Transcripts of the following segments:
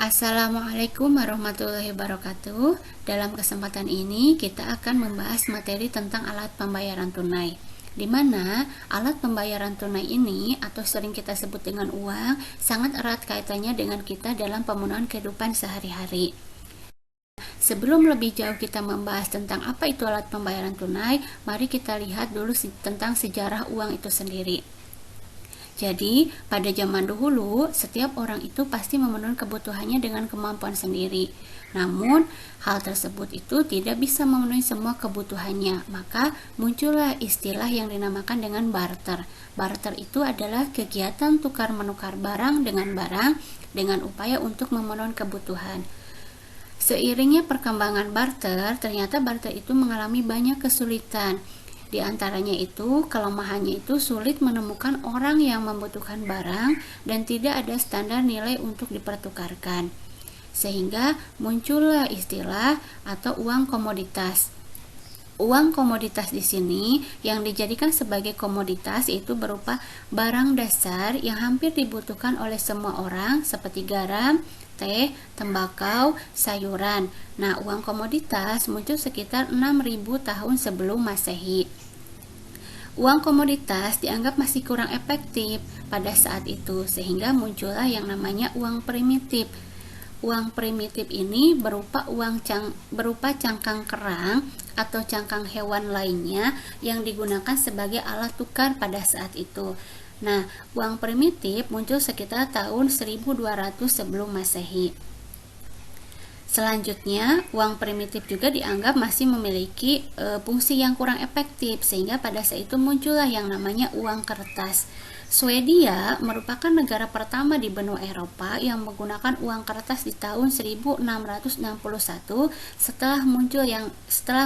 Assalamualaikum warahmatullahi wabarakatuh. Dalam kesempatan ini kita akan membahas materi tentang alat pembayaran tunai, di mana alat pembayaran tunai ini atau sering kita sebut dengan uang sangat erat kaitannya dengan kita dalam pemenuhan kehidupan sehari-hari. Sebelum lebih jauh kita membahas tentang apa itu alat pembayaran tunai, mari kita lihat dulu tentang sejarah uang itu sendiri. Jadi, pada zaman dahulu, setiap orang itu pasti memenuhi kebutuhannya dengan kemampuan sendiri. Namun, hal tersebut itu tidak bisa memenuhi semua kebutuhannya. Maka, muncullah istilah yang dinamakan dengan barter. Barter itu adalah kegiatan tukar-menukar barang dengan upaya untuk memenuhi kebutuhan. Seiringnya perkembangan barter, ternyata barter itu mengalami banyak kesulitan. Di antaranya itu, kelemahannya itu sulit menemukan orang yang membutuhkan barang dan tidak ada standar nilai untuk dipertukarkan. Sehingga muncullah istilah atau uang komoditas. Uang komoditas di sini yang dijadikan sebagai komoditas itu berupa barang dasar yang hampir dibutuhkan oleh semua orang seperti garam, teh, tembakau, sayuran. Nah, uang komoditas muncul sekitar 6.000 tahun sebelum Masehi. Uang komoditas dianggap masih kurang efektif pada saat itu, sehingga muncullah yang namanya uang primitif. Uang primitif ini berupa cangkang kerang atau cangkang hewan lainnya yang digunakan sebagai alat tukar pada saat itu. Nah, uang primitif muncul sekitar tahun 1200 sebelum Masehi. Selanjutnya, uang primitif juga dianggap masih memiliki fungsi yang kurang efektif, sehingga pada saat itu muncullah yang namanya uang kertas. Swedia merupakan negara pertama di benua Eropa yang menggunakan uang kertas di tahun 1661 setelah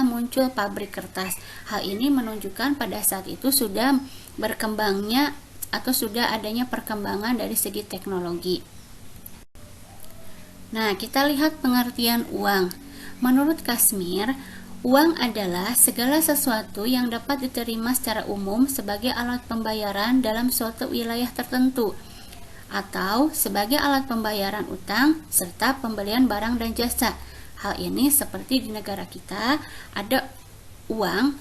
muncul pabrik kertas. Hal ini menunjukkan pada saat itu sudah berkembangnya atau sudah adanya perkembangan dari segi teknologi. Nah, kita lihat pengertian uang. Menurut Kashmir, uang adalah segala sesuatu yang dapat diterima secara umum sebagai alat pembayaran dalam suatu wilayah tertentu, atau sebagai alat pembayaran utang serta pembelian barang dan jasa. Hal ini seperti di negara kita, ada uang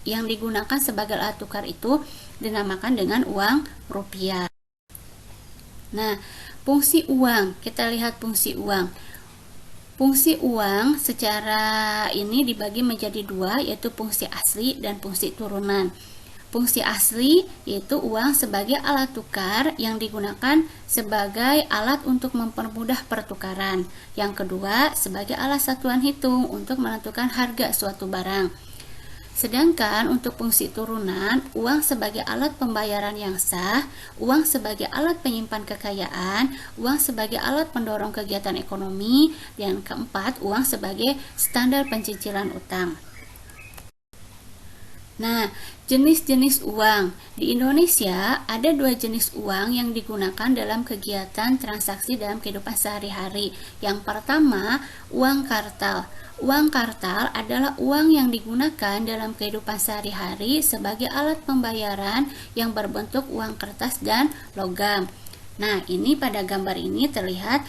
yang digunakan sebagai alat tukar itu dinamakan dengan uang rupiah. Nah, fungsi uang, kita lihat fungsi uang. Fungsi uang secara ini dibagi menjadi dua, yaitu fungsi asli dan fungsi turunan. Fungsi asli yaitu uang sebagai alat tukar yang digunakan sebagai alat untuk mempermudah pertukaran. Yang kedua, sebagai alat satuan hitung untuk menentukan harga suatu barang. Sedangkan untuk fungsi turunan, uang sebagai alat pembayaran yang sah, uang sebagai alat penyimpan kekayaan, uang sebagai alat pendorong kegiatan ekonomi, dan keempat, uang sebagai standar pencicilan utang. Nah, jenis-jenis uang. Di Indonesia, ada dua jenis uang yang digunakan dalam kegiatan transaksi dalam kehidupan sehari-hari. Yang pertama, uang kartal. Uang kartal adalah uang yang digunakan dalam kehidupan sehari-hari sebagai alat pembayaran yang berbentuk uang kertas dan logam. Nah, ini pada gambar ini terlihat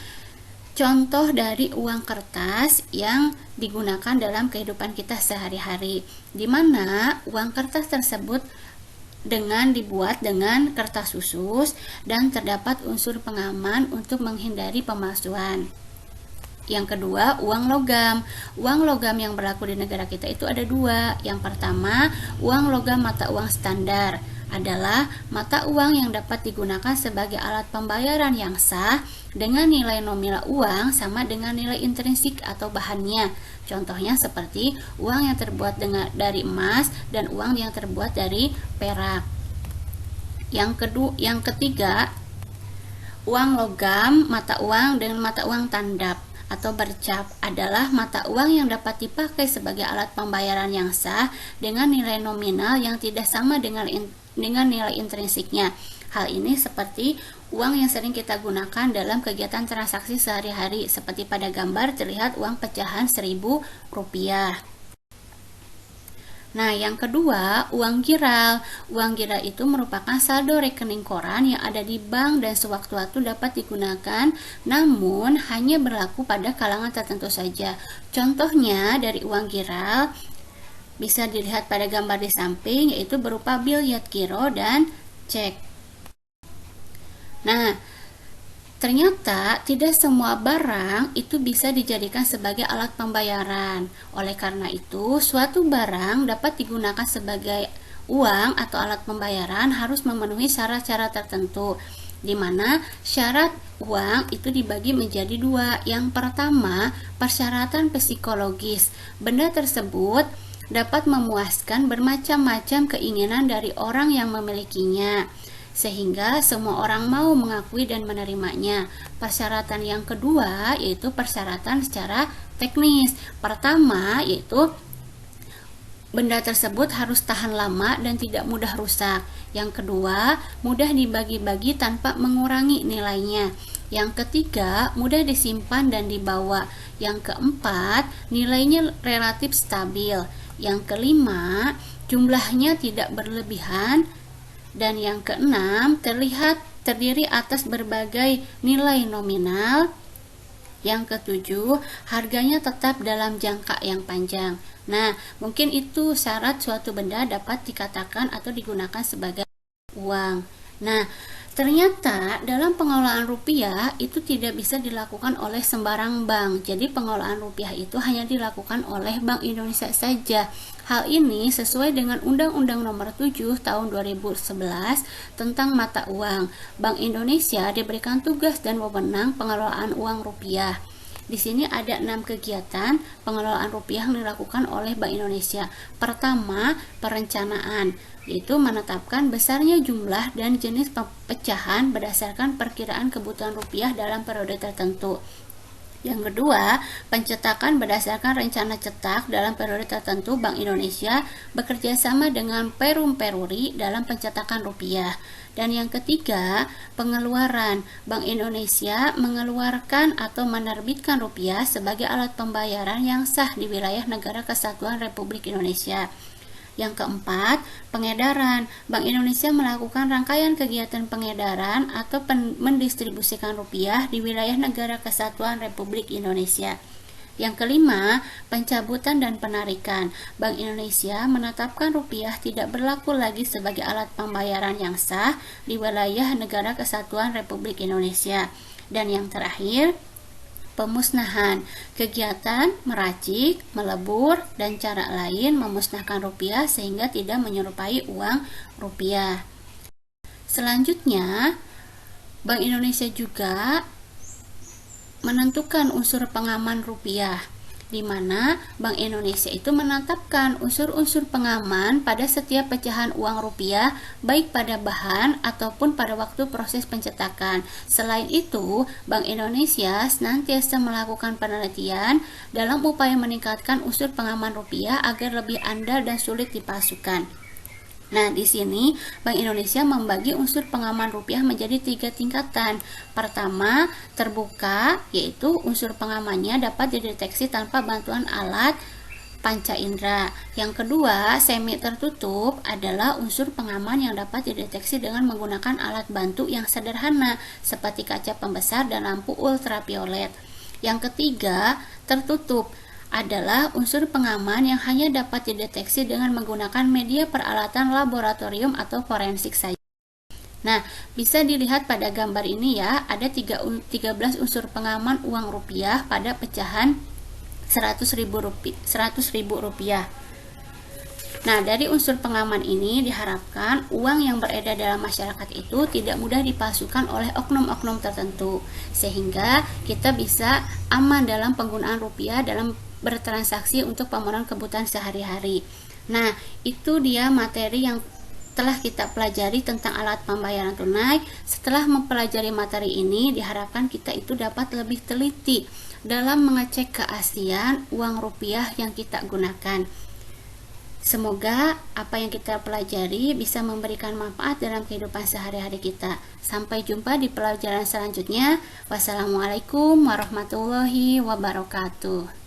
contoh dari uang kertas yang digunakan dalam kehidupan kita sehari-hari, di mana uang kertas tersebut dibuat dengan kertas khusus dan terdapat unsur pengaman untuk menghindari pemalsuan. Yang kedua, uang logam. Uang logam yang berlaku di negara kita itu ada dua. Yang pertama, uang logam mata uang standar adalah mata uang yang dapat digunakan sebagai alat pembayaran yang sah dengan nilai nominal uang sama dengan nilai intrinsik atau bahannya. Contohnya seperti uang yang terbuat dari emas dan uang yang terbuat dari perak. Yang ketiga, uang logam mata uang dengan mata uang tandap atau bercap adalah mata uang yang dapat dipakai sebagai alat pembayaran yang sah dengan nilai nominal yang tidak sama dengan nilai intrinsiknya. Hal ini seperti uang yang sering kita gunakan dalam kegiatan transaksi sehari-hari, seperti pada gambar terlihat uang pecahan 1.000 rupiah. Nah, yang kedua, uang giral. Uang giral itu merupakan saldo rekening koran yang ada di bank dan sewaktu-waktu dapat digunakan, namun hanya berlaku pada kalangan tertentu saja. Contohnya dari uang giral bisa dilihat pada gambar di samping, yaitu berupa biliet giro dan cek. Nah, ternyata tidak semua barang itu bisa dijadikan sebagai alat pembayaran. Oleh karena itu, suatu barang dapat digunakan sebagai uang atau alat pembayaran harus memenuhi syarat-syarat tertentu, di mana syarat uang itu dibagi menjadi dua. Yang pertama, persyaratan psikologis. Benda tersebut dapat memuaskan bermacam-macam keinginan dari orang yang memilikinya, sehingga semua orang mau mengakui dan menerimanya. Persyaratan yang kedua yaitu persyaratan secara teknis. Pertama yaitu benda tersebut harus tahan lama dan tidak mudah rusak. Yang kedua, mudah dibagi-bagi tanpa mengurangi nilainya. Yang ketiga, mudah disimpan dan dibawa. Yang keempat, nilainya relatif stabil. Yang kelima, jumlahnya tidak berlebihan. Dan yang keenam, terdiri atas berbagai nilai nominal. Yang ketujuh, harganya tetap dalam jangka yang panjang. Nah, mungkin itu syarat suatu benda dapat dikatakan atau digunakan sebagai uang. Nah, ternyata dalam pengelolaan rupiah itu tidak bisa dilakukan oleh sembarang bank. Jadi pengelolaan rupiah itu hanya dilakukan oleh Bank Indonesia saja. Hal ini sesuai dengan Undang-Undang Nomor 7 Tahun 2011 tentang mata uang. Bank Indonesia diberikan tugas dan wewenang pengelolaan uang rupiah. Di sini ada 6 kegiatan pengelolaan rupiah yang dilakukan oleh Bank Indonesia. Pertama, perencanaan, yaitu menetapkan besarnya jumlah dan jenis pecahan berdasarkan perkiraan kebutuhan rupiah dalam periode tertentu. Yang kedua, pencetakan berdasarkan rencana cetak dalam periode tertentu. Bank Indonesia bekerja sama dengan Perum Peruri dalam pencetakan rupiah. Dan yang ketiga, pengeluaran. Bank Indonesia mengeluarkan atau menerbitkan rupiah sebagai alat pembayaran yang sah di wilayah Negara Kesatuan Republik Indonesia. Yang keempat, pengedaran. Bank Indonesia melakukan rangkaian kegiatan pengedaran atau mendistribusikan rupiah di wilayah Negara Kesatuan Republik Indonesia. Yang kelima, pencabutan dan penarikan. Bank Indonesia menetapkan rupiah tidak berlaku lagi sebagai alat pembayaran yang sah di wilayah Negara Kesatuan Republik Indonesia. Dan yang terakhir, pemusnahan, kegiatan meracik, melebur, dan cara lain memusnahkan rupiah sehingga tidak menyerupai uang rupiah. Selanjutnya, Bank Indonesia juga menentukan unsur pengaman rupiah, di mana Bank Indonesia itu menetapkan unsur-unsur pengaman pada setiap pecahan uang rupiah, baik pada bahan ataupun pada waktu proses pencetakan. Selain itu, Bank Indonesia senantiasa melakukan penelitian dalam upaya meningkatkan unsur pengaman rupiah agar lebih andal dan sulit dipalsukan. Nah, di sini Bank Indonesia membagi unsur pengaman rupiah menjadi 3 tingkatan. Pertama, terbuka, yaitu unsur pengamannya dapat dideteksi tanpa bantuan alat panca indera. Yang kedua, semi tertutup adalah unsur pengaman yang dapat dideteksi dengan menggunakan alat bantu yang sederhana seperti kaca pembesar dan lampu ultraviolet. Yang ketiga, tertutup adalah unsur pengaman yang hanya dapat dideteksi dengan menggunakan media peralatan laboratorium atau forensik saja. Nah, bisa dilihat pada gambar ini ya, ada 13 unsur pengaman uang rupiah pada pecahan 100.000 rupiah. Nah, dari unsur pengaman ini diharapkan uang yang beredar dalam masyarakat itu tidak mudah dipalsukan oleh oknum-oknum tertentu, sehingga kita bisa aman dalam penggunaan rupiah dalam bertransaksi untuk pemenuhan kebutuhan sehari-hari. Nah, itu dia materi yang telah kita pelajari tentang alat pembayaran tunai. Setelah mempelajari materi ini, diharapkan kita itu dapat lebih teliti dalam mengecek keaslian uang rupiah yang kita gunakan. Semoga apa yang kita pelajari bisa memberikan manfaat dalam kehidupan sehari-hari kita. Sampai jumpa di pelajaran selanjutnya. Wassalamualaikum warahmatullahi wabarakatuh.